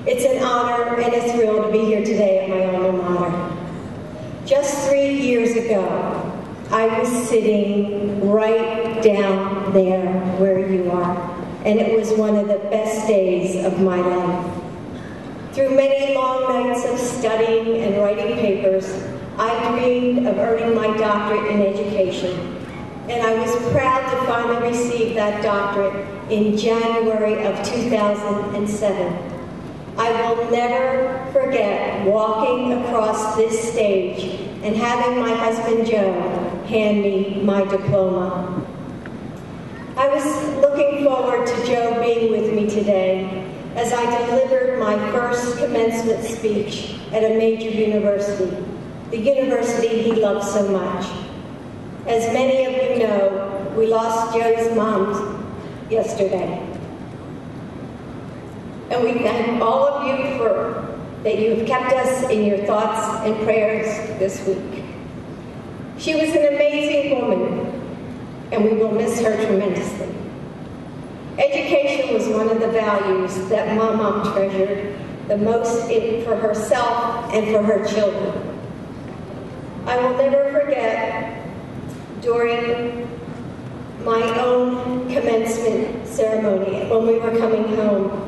It's an honor and a thrill to be here today at my alma mater. Just 3 years ago, I was sitting right down there where you are, and it was one of the best days of my life. Through many long nights of studying and writing papers, I dreamed of earning my doctorate in education, and I was proud to finally receive that doctorate in January of 2007. I will never forget walking across this stage and having my husband Joe hand me my diploma. I was looking forward to Joe being with me today as I delivered my first commencement speech at a major university, the university he loved so much. As many of you know, we lost Joe's mom yesterday. And we thank all of you that you have kept us in your thoughts and prayers this week. She was an amazing woman, and we will miss her tremendously. Education was one of the values that my mom treasured the most for herself and for her children. I will never forget during my own commencement ceremony when we were coming home,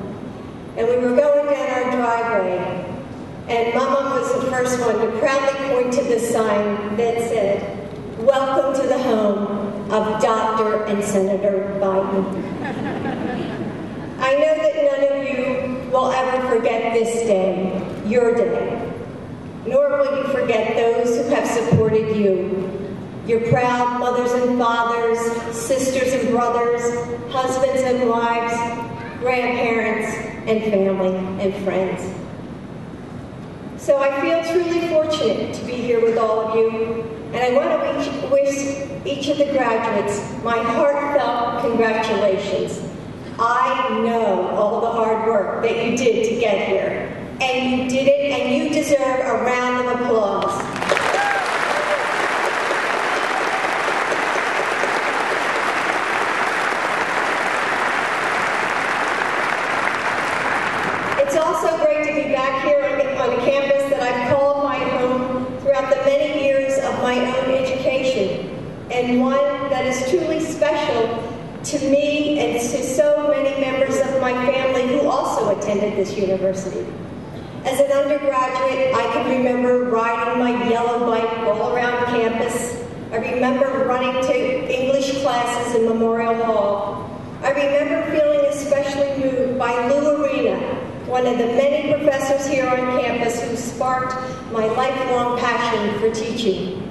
and we were going down our driveway, and Mama was the first one to proudly point to the sign that said, "Welcome to the home of Dr. and Senator Biden." I know that none of you will ever forget this day, your day, nor will you forget those who have supported you, your proud mothers and fathers, sisters and brothers, husbands and wives, grandparents, and family and friends. So I feel truly fortunate to be here with all of you, and I want to wish each of the graduates my heartfelt congratulations. I know all the hard work that you did to get here, and you did it, and you deserve a round of applause. It's also great to be back here on a campus that I've called my home throughout the many years of my own education, and one that is truly special to me and to so many members of my family who also attended this university. As an undergraduate, I can remember riding my yellow bike all around campus. I remember running to English classes in Memorial Hall. I remember feeling especially moved by Lou Arena, one of the many professors here on campus who sparked my lifelong passion for teaching.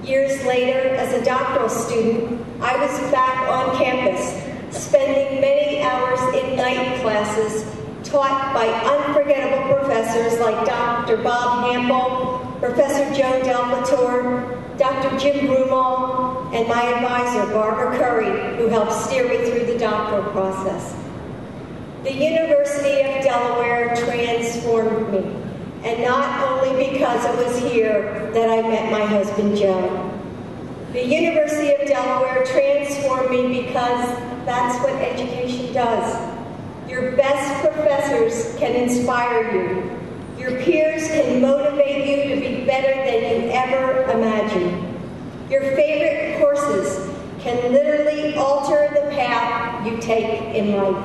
Years later, as a doctoral student, I was back on campus, spending many hours in night classes taught by unforgettable professors like Dr. Bob Hampel, Professor Joe Delpatour, Dr. Jim Broomall, and my advisor, Barbara Curry, who helped steer me through the doctoral process. The University of Delaware transformed me, and not only because it was here that I met my husband, Joe. The University of Delaware transformed me because that's what education does. Your best professors can inspire you. Your peers can motivate you to be better than you ever imagined. Your favorite courses can literally alter the path you take in life.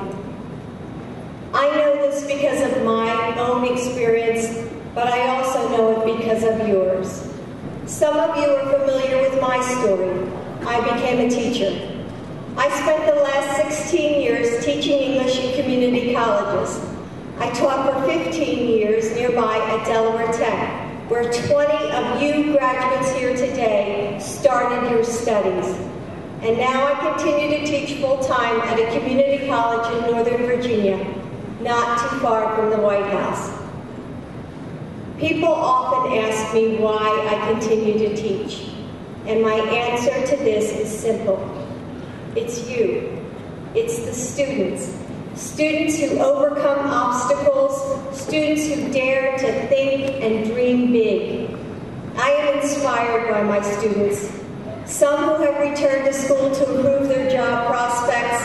I know this because of my own experience, but I also know it because of yours. Some of you are familiar with my story. I became a teacher. I spent the last 16 years teaching English in community colleges. I taught for 15 years nearby at Delaware Tech, where 20 of you graduates here today started your studies. And now I continue to teach full-time at a community college in Northern Virginia, not too far from the White House. People often ask me why I continue to teach, and my answer to this is simple. It's you. It's the students. Students who overcome obstacles, students who dare to think and dream big. I am inspired by my students, some who have returned to school to improve their job prospects,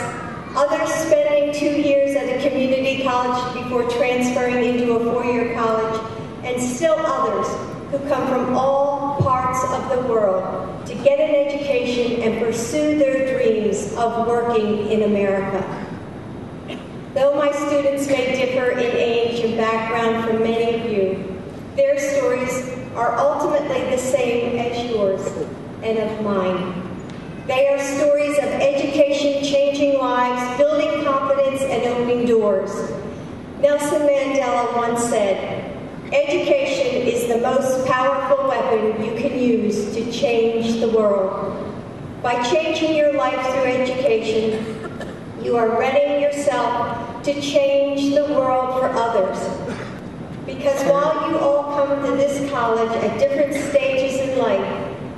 others spending 2 years at a community college before transferring into a four-year college, and still others who come from all parts of the world to get an education and pursue their dreams of working in America. Though my students may differ in age and background from many of you, their stories are ultimately the same as yours and of mine. They are stories of education changing lives, building confidence, and opening doors. Nelson Mandela once said, "Education is the most powerful weapon you can use to change the world." By changing your life through education, you are readying yourself to change the world for others. Because while you all come to this college at different stages in life,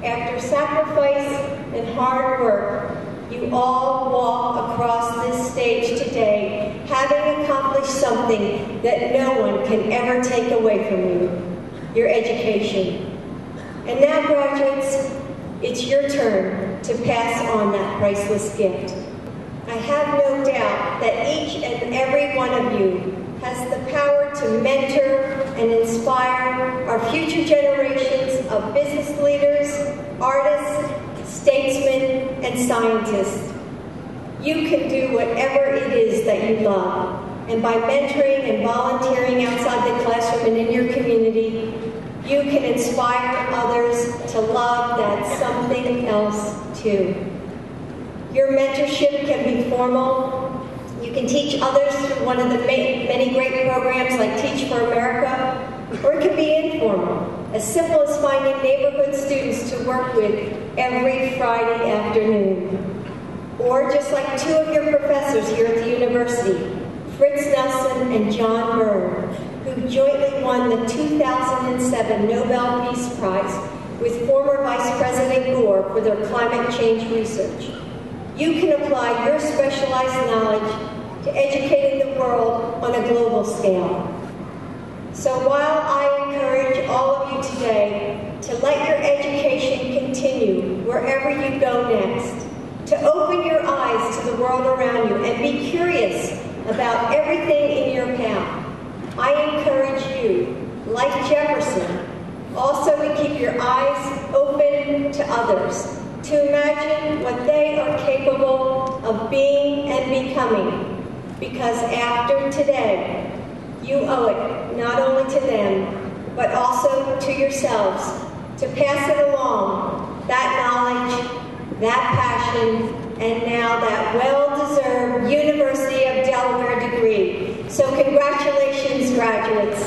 after sacrifice and hard work, you all walk across this stage today having accomplished something that no one can ever take away from you, your education. And now, graduates, it's your turn to pass on that priceless gift. I have no doubt that each and every one of you has the power to mentor and inspire our future generations of business leaders, artists, statesmen, and scientists. You can do whatever it is that you love, and by mentoring and volunteering outside the classroom and in your community, you can inspire others to love that something else too. Your mentorship can be formal. You can teach others through one of the many great programs like Teach for America, or it can be informal, as simple as finding neighborhood students to work with every Friday afternoon. Or just like two of your professors here at the university, Fritz Nelson and John Byrne, who jointly won the 2007 Nobel Peace Prize with former Vice President Gore for their climate change research. You can apply your specialized knowledge to educating the world on a global scale. So while I encourage all of you today to let your education continue wherever you go next, to open your eyes to the world around you and be curious about everything in your path, I encourage you, like Jefferson, also to keep your eyes open to others, to imagine what they are capable of being and becoming. Because after today, you owe it not only to them, but also to yourselves, to pass it along, that knowledge, that passion, and now that well-deserved University of Delaware degree. So congratulations, graduates.